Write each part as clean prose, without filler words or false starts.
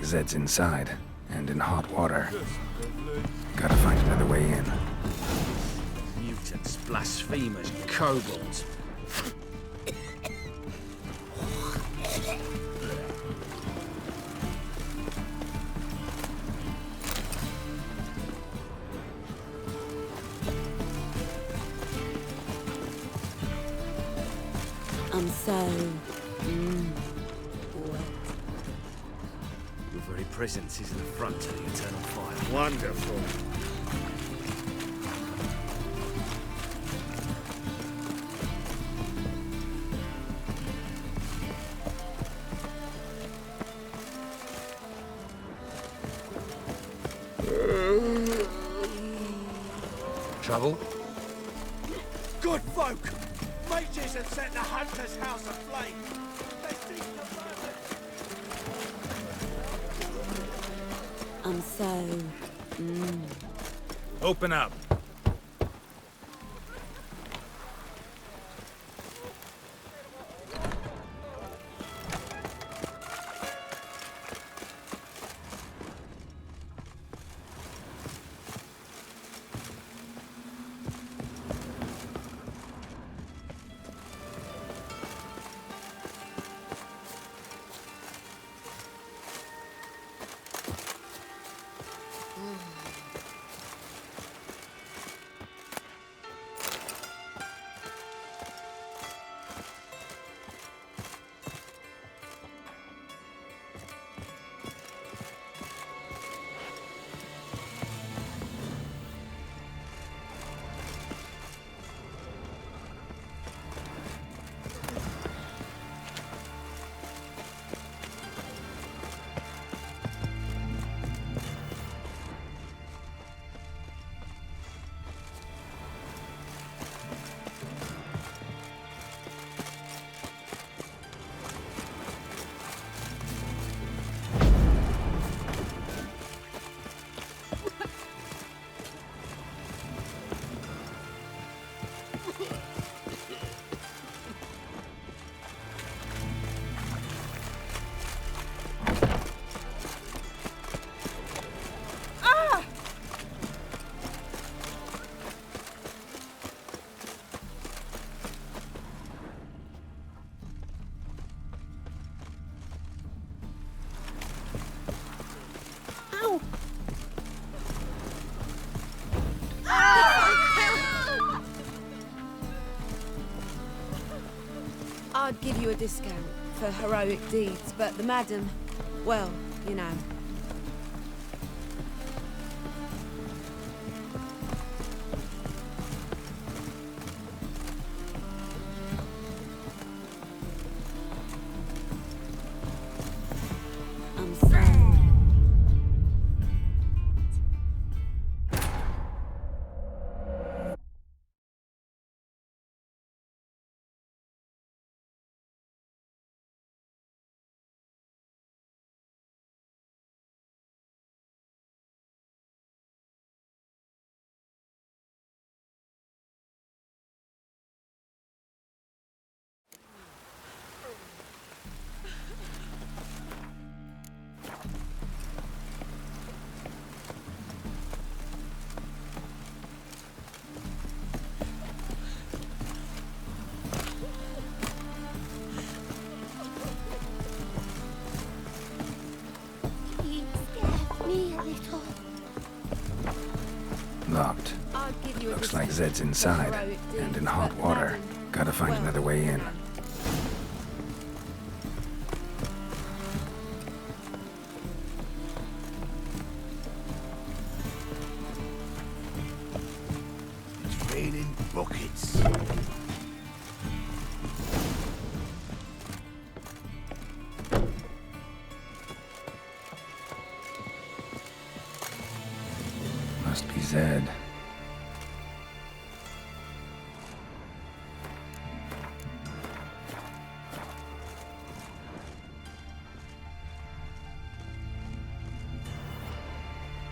Zed's inside, and in hot water. Gotta find another way in. Mutants, blasphemers, kobolds. I'm so... wet. Your very presence is an affront to the eternal fire. Wonderful. Trouble? Good folk! Mages have set the hunter's house aflame! They seek to burn it! I'm so... Open up. I'd give you a discount for heroic deeds, but the madam, well, you know. I'm sorry. Locked. I'd give you a Looks like discount Zed's for inside, heroic and deeds, in hot but the water. madam, Gotta find well, another way in. It's raining buckets. Must be Zed.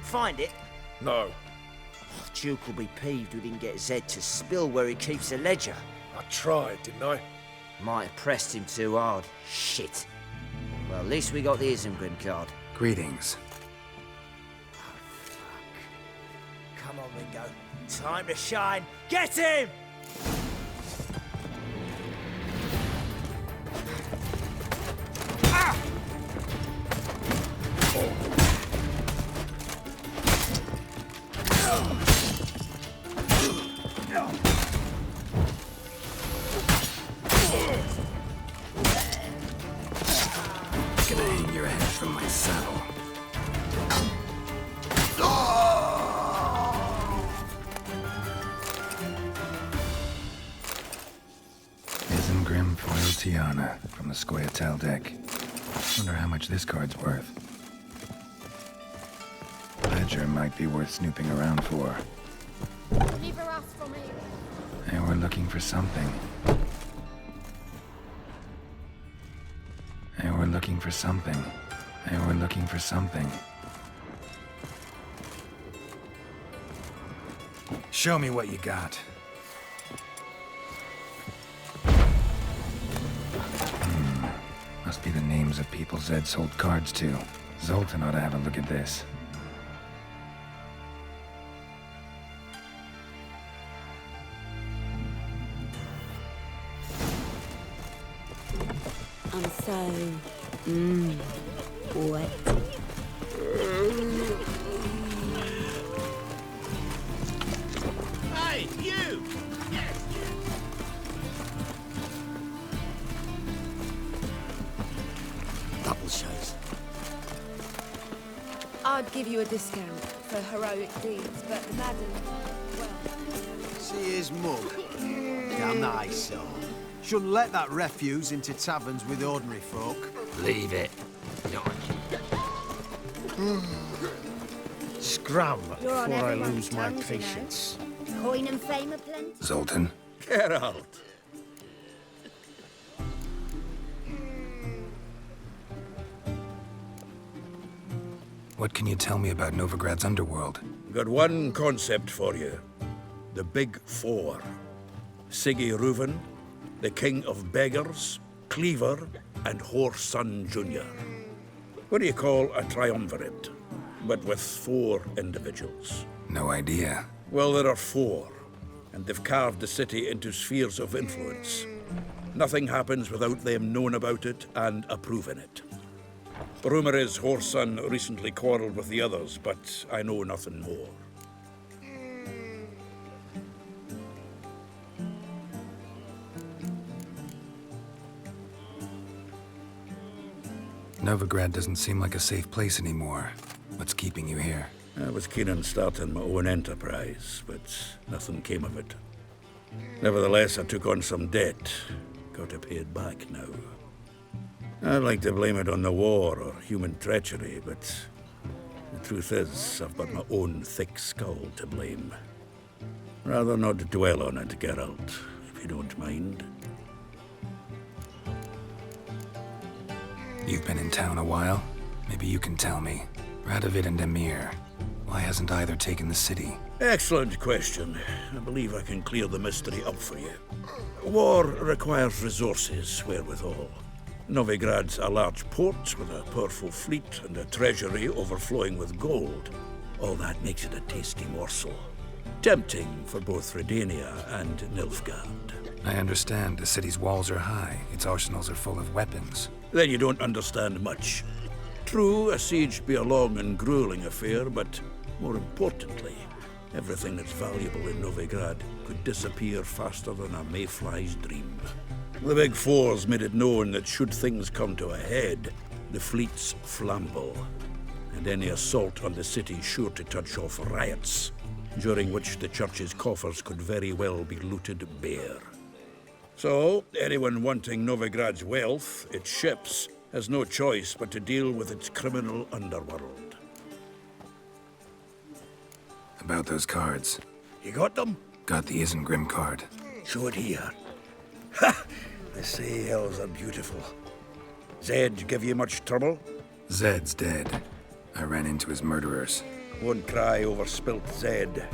Find it? No. Duke will be peeved we didn't get Zed to spill where he keeps the ledger. I tried, didn't I? Might have pressed him too hard. Shit. Well, at least we got the Isengrin card. Greetings. Come on, Ringo. Time to shine. Get him! Gonna hang your head from my saddle. Isengrim foil Tiana from the Scoia'tael deck. Wonder how much this card's worth. Ledger might be worth snooping around for. Leave her off for me. And we're looking for something. And we're looking for something. And we're looking for something. Show me what you got. Must be the names of people Zed sold cards to. Zoltan ought to have a look at this. I'm so... wet. Hey, you! Yes, you! Double shows. I'd give you a discount for heroic deeds, but the madam... well... See his mug. Damn nice soul. Shouldn't let that refuse into taverns with ordinary folk. Leave it. Scram You're on before I everyone's lose my tongues, you know. patience. Coin and fame are plenty. Zoltan? Geralt! What can you tell me about Novigrad's underworld? Got one concept for you. The Big Four. Siggy Reuven, the King of Beggars, Cleaver, and Whoreson Jr. What do you call a triumvirate, but with 4 individuals? No idea. Well, there are 4, and they've carved the city into spheres of influence. Nothing happens without them knowing about it and approving it. Rumor is Whoreson recently quarreled with the others, but I know nothing more. Novigrad doesn't seem like a safe place anymore. What's keeping you here? I was keen on starting my own enterprise, but nothing came of it. Nevertheless, I took on some debt. Got to pay it back now. I'd like to blame it on the war or human treachery, but the truth is, I've got my own thick skull to blame. Rather not dwell on it, Geralt, if you don't mind. You've been in town a while. Maybe you can tell me. Radovid and Emir. Why hasn't either taken the city? Excellent question. I believe I can clear the mystery up for you. War requires resources wherewithal. Novigrad's a large port with a powerful fleet and a treasury overflowing with gold. All that makes it a tasty morsel. Tempting for both Redania and Nilfgaard. I understand the city's walls are high. Its arsenals are full of weapons. Then you don't understand much. True, a siege be a long and grueling affair, but more importantly, everything that's valuable in Novigrad could disappear faster than a mayfly's dream. The Big Four's made it known that should things come to a head, the fleet's flammable, and any assault on the city's sure to touch off riots, during which the church's coffers could very well be looted bare. So, anyone wanting Novigrad's wealth, its ships, has no choice but to deal with its criminal underworld. About those cards. You got them? Got the Isengrim card. Show it here. Ha! They say elves are beautiful. Zed give you much trouble? Zed's dead. I ran into his murderers. Won't cry over spilt Zed.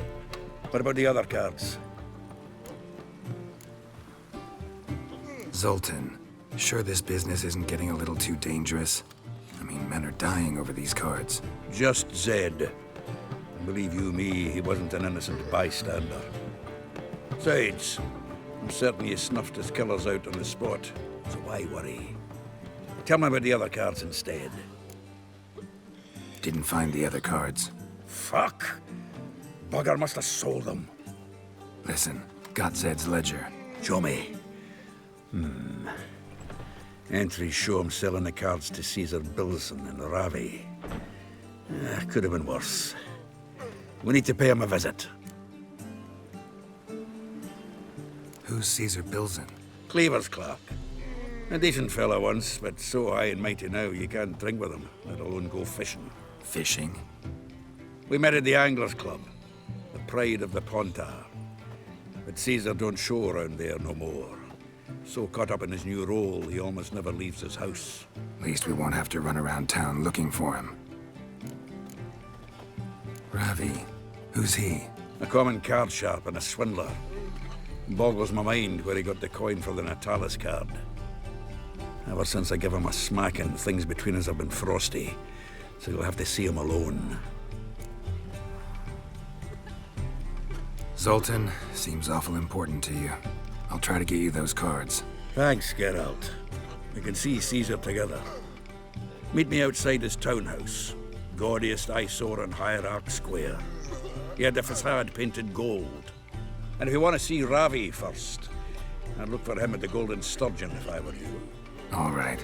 What about the other cards? Zoltan, sure this business isn't getting a little too dangerous? I mean, men are dying over these cards. Just Zed. And believe you me, he wasn't an innocent bystander. Besides, I'm certain he snuffed his killers out on the spot, so why worry? Tell me about the other cards instead. Didn't find the other cards. Fuck! Bugger must have sold them. Listen, got Zed's ledger. Show me. Entries show him selling the cards to Caesar Bilson and Ravi. Could have been worse. We need to pay him a visit. Who's Caesar Bilson? Cleaver's clerk. A decent fellow once, but so high and mighty now you can't drink with him, let alone go fishing. Fishing? We met at the Anglers Club, the pride of the Pontar. But Caesar don't show around there no more. So caught up in his new role, he almost never leaves his house. At least we won't have to run around town looking for him. Ravi, who's he? A common card sharp and a swindler. Boggles my mind where he got the coin for the Natalis card. Ever since I gave him a smacking, things between us have been frosty, so you'll have to see him alone. Zoltan, seems awful important to you. I'll try to get you those cards. Thanks, Geralt. We can see Caesar together. Meet me outside his townhouse. Gaudiest eyesore on Hierarch Square. He had the facade painted gold. And if you want to see Ravi first, I'd look for him at the Golden Sturgeon if I were you. All right.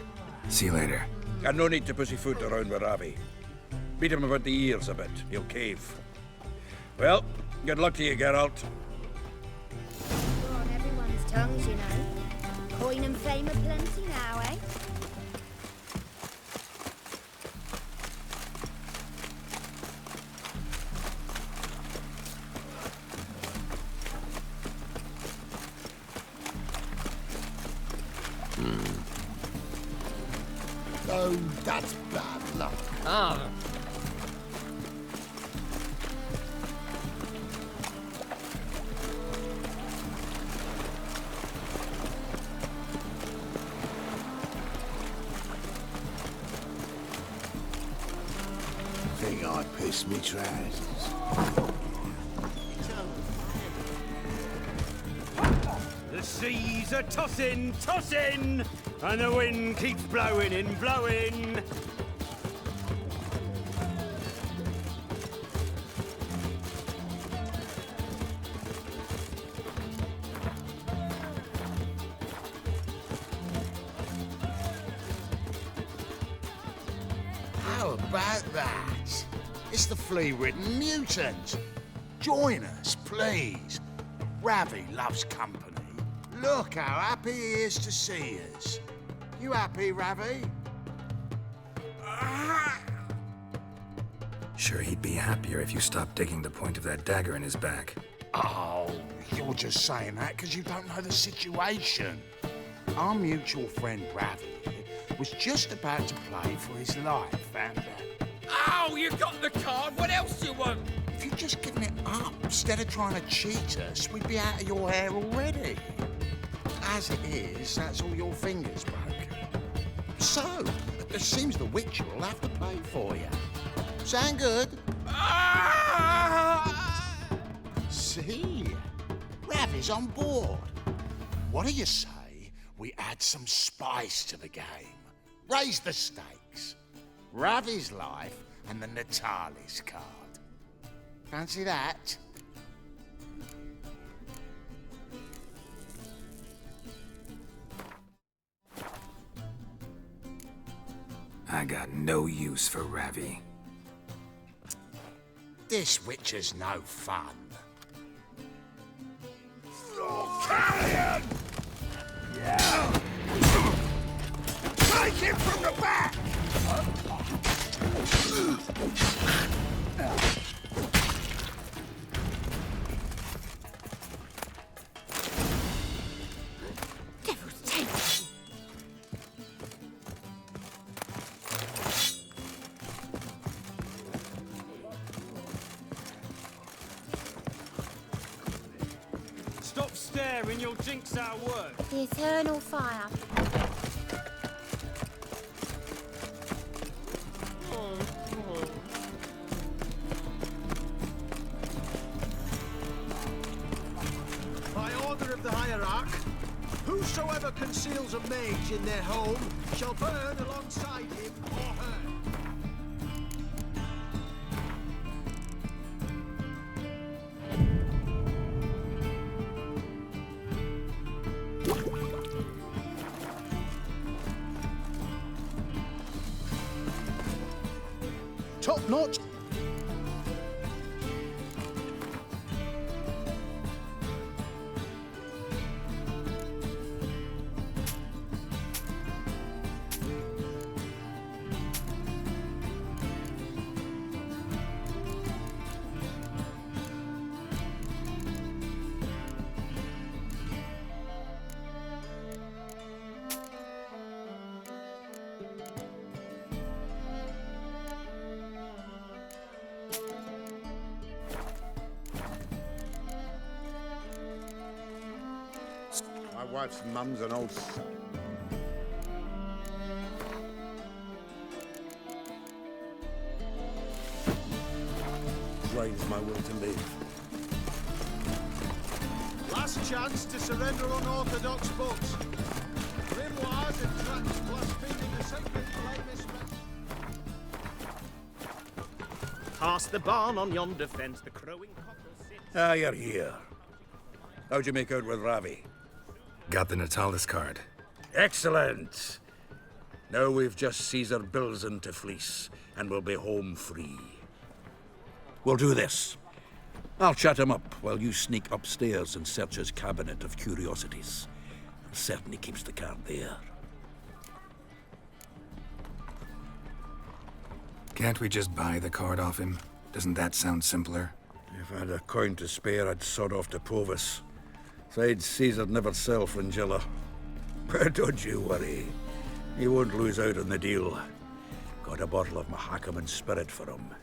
See you later. And no need to pussyfoot around with Ravi. Beat him about the ears a bit. He'll cave. Well, good luck to you, Geralt. You're on everyone's tongues, you know. Coin and fame are plenty now, eh? Oh, that's bad luck. Ah. Think I pissed me trousers. The seas are tossing, tossing, and the wind keeps blowing and blowing. How about that? It's the flea-ridden mutant. Join us, please. Ravi loves company. Look how happy he is to see us. You happy, Ravi? Sure, he'd be happier if you stopped digging the point of that dagger in his back. Oh, you're just saying that because you don't know the situation. Our mutual friend Ravi was just about to play for his life, and Oh, you got the card. What else do you want? if you'd just given it up instead of trying to cheat us, we'd be out of your hair already. As it is, that's all your fingers broke. So, it seems the Witcher will have to pay for you. Sound good? See? Ravi's on board. What do you say we add some spice to the game? Raise the stakes. Ravi's life and the Natalis card. Fancy that? I got no use for Ravi. This Witcher's no fun. Take him from the back! Devil's take. Stop staring, you'll jinx our work. The eternal fire. Whosoever conceals a mage in their home shall burn alongside him or her. Top notch. My wife's mum's an old... Grinds my will to live. Last chance to surrender unorthodox books. Grimoires and tracts blaspheming the sacred flame. Past the barn on yonder fence, the crowing cockerel sits. Ah, you're here. How'd you make out with Ravi? Got the Natalis card. Excellent! Now we've just Caesar Bilzen to fleece, and we'll be home free. We'll do this. I'll chat him up while you sneak upstairs and search his cabinet of curiosities. Certainly keeps the card there. Can't we just buy the card off him? Doesn't that sound simpler? If I had a coin to spare, I'd sod off to Provis. Besides, Caesar'd never sell Fringilla. But don't you worry. He won't lose out on the deal. Got a bottle of Mahakaman spirit for him.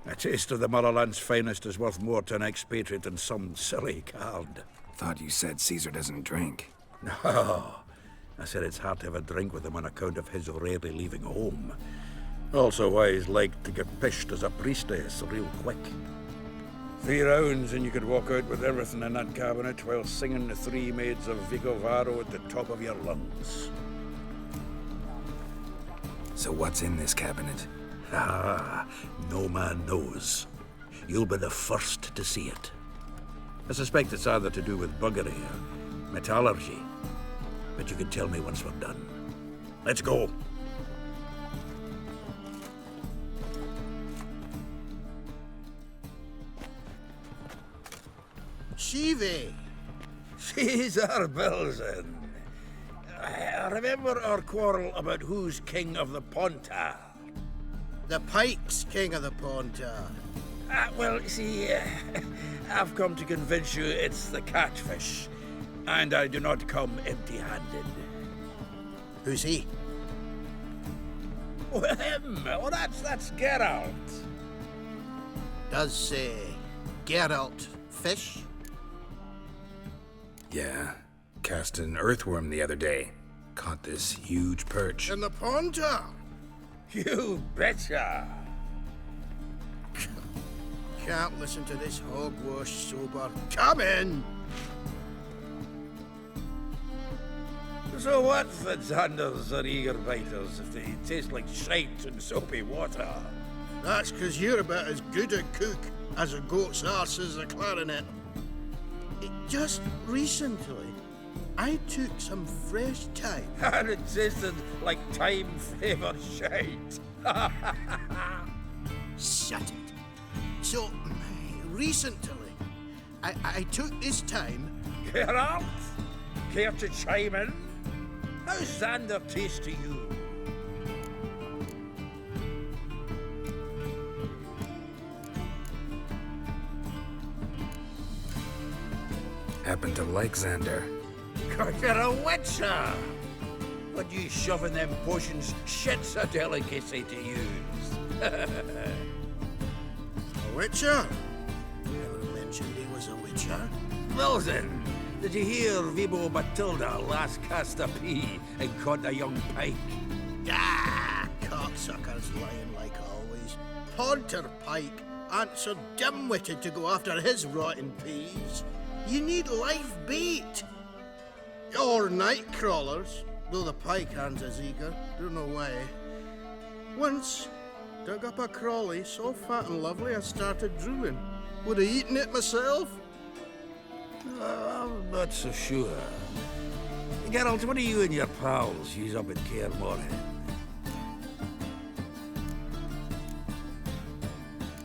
A taste of the motherland's finest is worth more to an expatriate than some silly card. Thought you said Caesar doesn't drink. No. I said it's hard to have a drink with him on account of his rarely leaving home. Also why he's like to get pished as a priestess real quick. 3 rounds and you could walk out with everything in that cabinet while singing the 3 maids of Vigovaro at the top of your lungs. So what's in this cabinet? Ah, no man knows. You'll be the first to see it. I suspect it's either to do with buggery or metallurgy. But you can tell me once we're done. Let's go. Shivi! Caesar Bilzen. Remember our quarrel about who's king of the Pontar? The Pike's king of the Pontar. Well, you see, I've come to convince you it's the catfish. And I do not come empty-handed. Who's he? Well, him. Oh, that's Geralt. Does, Geralt fish? Yeah. Cast an earthworm the other day. Caught this huge perch. In the Pontar? You betcha. Can't listen to this hogwash sober. Come in! So what's the Xanders or eager biters if they taste like shite and soapy water? That's 'cause you're about as good a cook as a goat's arse is a clarinet. Just recently, I took some fresh thyme. And it tasted like time-flavoured shite. Shut it. So, recently, I took this thyme. Geralt, care to chime in? How's Xander taste to you? Happen to like Xander. Cause you're a witcher! But you shoving them potions, shit's a delicacy to use. A witcher? Never mentioned he was a witcher. Well then, did you hear Vibo Batilda last cast a pea and caught a young pike? Ah, cocksuckers lying like always. Pontar Pike aren't so dim-witted to go after his rotten peas. You need live bait. Or night crawlers, though the pike aren't as eager. Don't know why. Once, dug up a crawly so fat and lovely I started drooling. Would have eaten it myself. I'm not so sure. Geralt, what do you and your pals use up at Kaer Morhen?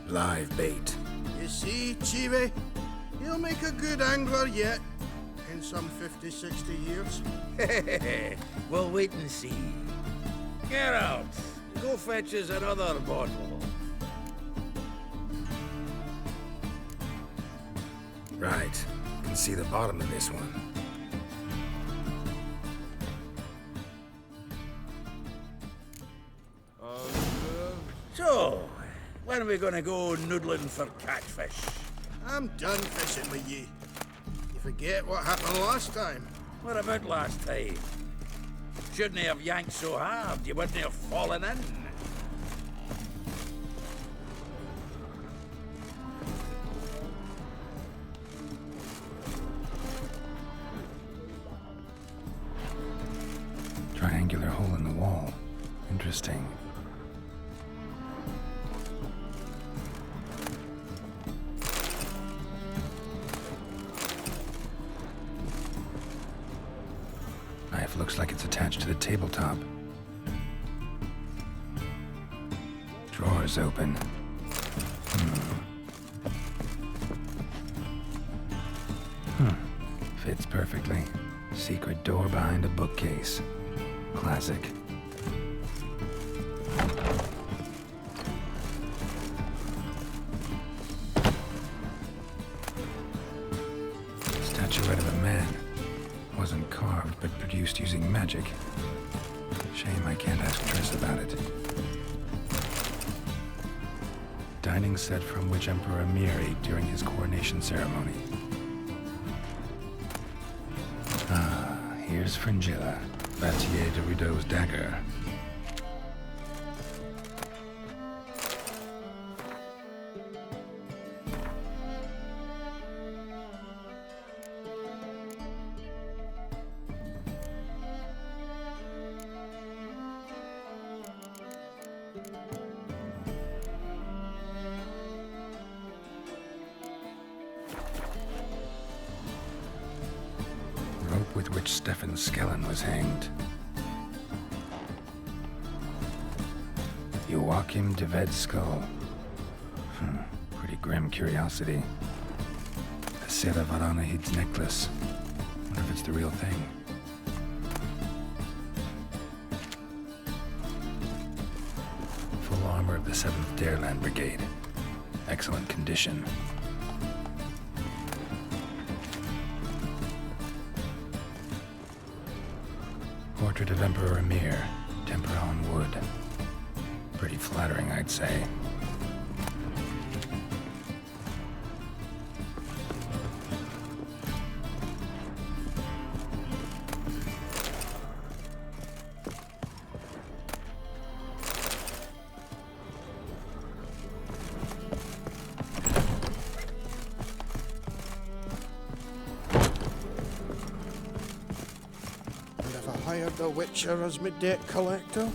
Live bait. You see, Chibi, he'll make a good angler yet. In some 50, 60 years. We'll wait and see. Geralt, go fetch us another bottle. Right. Can see the bottom of this one. So, when are we gonna go noodling for catfish? I'm done fishing with ye. You forget what happened last time. What about last time? Shouldn't have yanked so hard, you wouldn't have fallen in. Triangular hole in the wall. Interesting. Knife looks like it's attached to the tabletop. Drawer's open. Fits perfectly. Secret door behind a bookcase. Classic. Statuette of a man. Wasn't carved, but produced using magic. Shame I can't ask Triss about it. Dining set from which Emperor Emir ate during his coronation ceremony. Ah, here's Fringilla, Vatier de Rideau's dagger. Rope with which Stefan Skellen was hanged. Joachim de Ved's skull. Pretty grim curiosity. A Sarah Varanahid's necklace. Wonder if it's the real thing. Full armor of the 7th Dareland Brigade. Excellent condition. Portrait of Emperor Emir, temper on wood. Pretty flattering, I'd say. And if I hired the Witcher as my debt collector?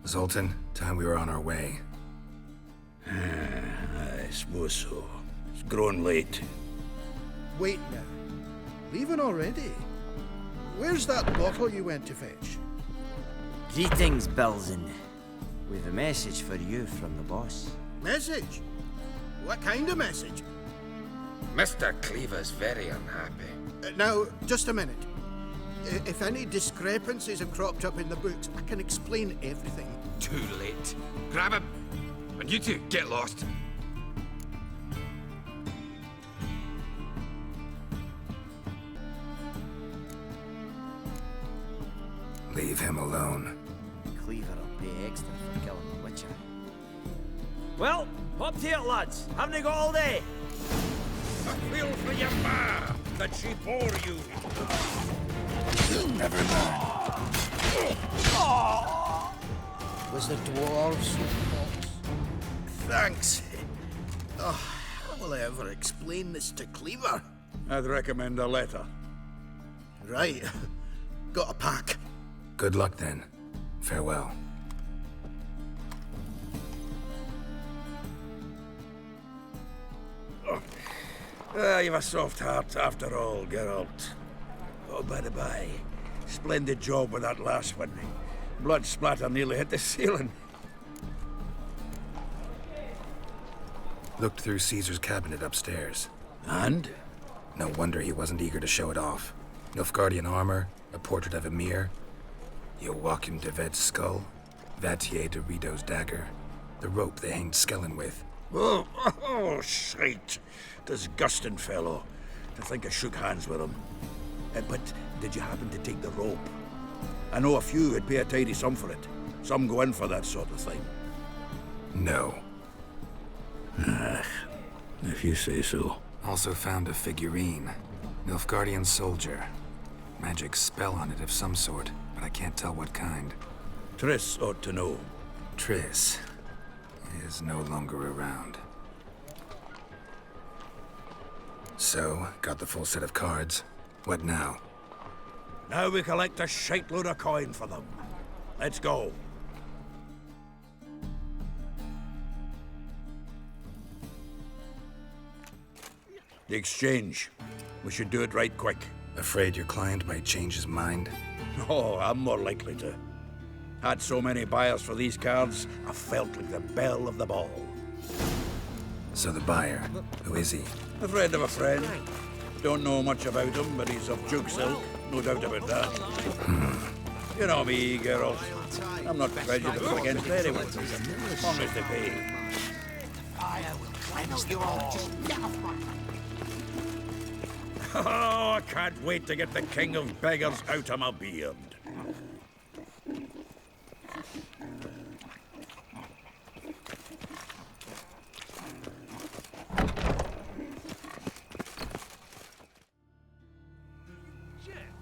Zoltan, time we were on our way. I suppose so. It's growing late. Wait now. Leaving already? Where's that bottle you went to fetch? Greetings, Bilzen. We've a message for you from the boss. Message? What kind of message? Mr. Cleaver's very unhappy. Now, just a minute. If any discrepancies have cropped up in the books, I can explain everything. Too late. Grab him. And you two, get lost. Leave him alone. Cleaver will pay extra for killing the Witcher. Well, up to it, lads. Haven't you got all day? A wheel for your ma. that she bore you. You'll never learn. Was the dwarves? Thanks. Oh, how will I ever explain this to Cleaver? I'd recommend a letter. Right. Got a pack. Good luck then. Farewell. You've a soft heart after all, Geralt. Oh, by the by, splendid job with that last one. Blood splatter nearly hit the ceiling. Looked through Caesar's cabinet upstairs. And? No wonder he wasn't eager to show it off. Nilfgaardian armor, a portrait of Emir, Joachim de Ved's skull, Vatier de Rideau's dagger, the rope they hanged Skellen with. Oh, shite. Disgusting fellow. To think I shook hands with him. But did you happen to take the rope? I know a few would pay a tidy sum for it. Some go in for that sort of thing. No. If you say so. Also found a figurine. Nilfgaardian soldier. Magic spell on it of some sort, but I can't tell what kind. Triss ought to know. Triss is no longer around. So, got the full set of cards. What now? Now we collect a shiteload of coin for them. Let's go. The exchange. We should do it right quick. Afraid your client might change his mind? Oh, I'm more likely to. Had so many buyers for these cards, I felt like the belle of the ball. So the buyer, who is he? A friend of a friend. Don't know much about him, but he's of Duke's ilk, no doubt about that. You know me, Geralt. I'm not prejudiced against anyone, as long as they pay. Oh, I can't wait to get the king of beggars out of my beard.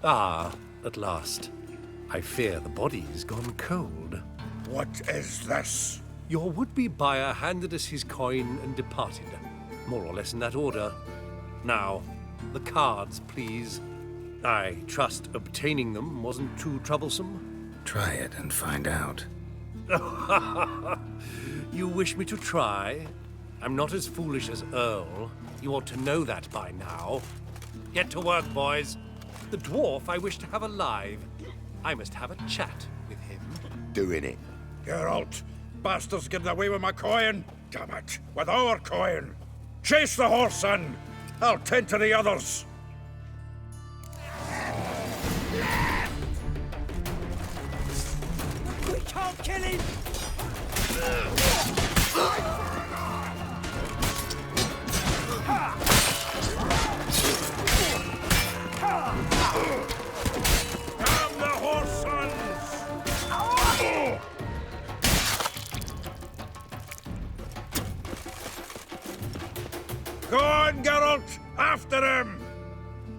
Ah, at last. I fear the body's gone cold. What is this? Your would-be buyer handed us his coin and departed. More or less in that order. Now, the cards, please. I trust obtaining them wasn't too troublesome? Try it and find out. You wish me to try? I'm not as foolish as Earl. You ought to know that by now. Get to work, boys. The dwarf I wish to have alive. I must have a chat with him. Doing it. Geralt, bastards getting away with my coin. Damn it, with our coin. Chase the horse, son. I'll tend to the others. We can't kill him! Damn the horse, sons! Go on, Geralt! After him!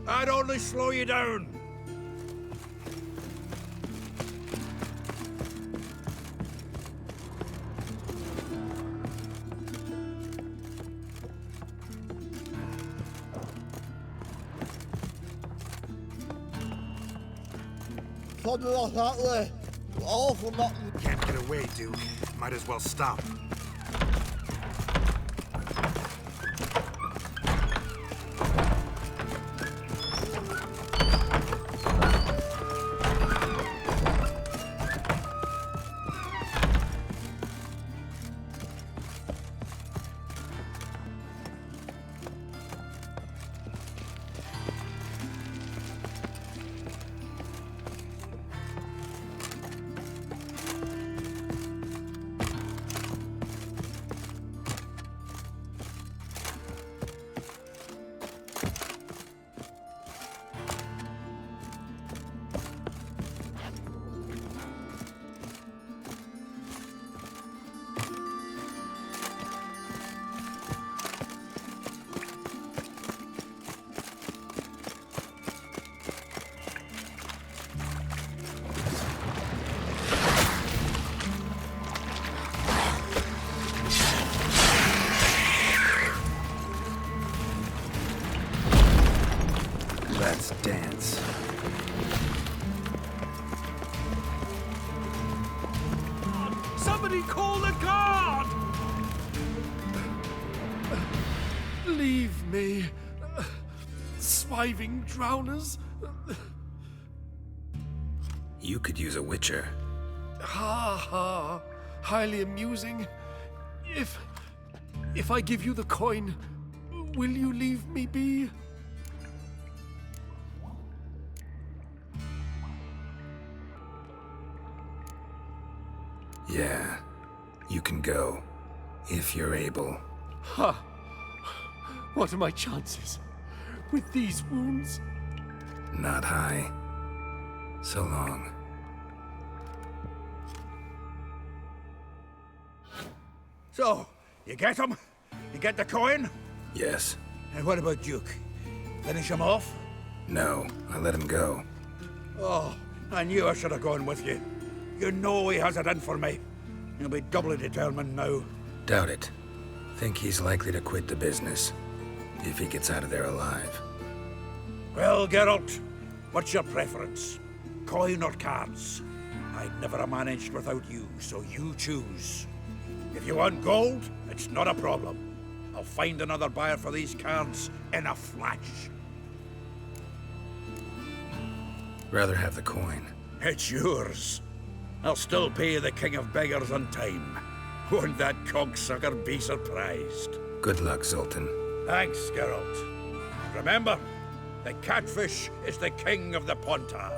I'd only slow you down. Probably not that way. All for nothing. Can't get away, Duke. Might as well stop. dance. Somebody call the guard! Leave me. Swiving drowners. You could use a witcher. Ha ha. Highly amusing. If I give you the coin, will you leave me be? Yeah, you can go, if you're able. Ha! What are my chances with these wounds? Not high. So long. So, you get him? You get the coin? Yes. And what about Duke? Finish him off? No, I let him go. Oh, I knew I should have gone with you. You know he has it in for me. He'll be doubly determined now. Doubt it. Think he's likely to quit the business, if he gets out of there alive. Well, Geralt, what's your preference? Coin or cards? I'd never have managed without you, so you choose. If you want gold, it's not a problem. I'll find another buyer for these cards in a flash. Rather have the coin. It's yours. I'll still pay the King of Beggars on time. Won't that cocksucker be surprised? Good luck, Zoltan. Thanks, Geralt. Remember, the catfish is the king of the Pontar.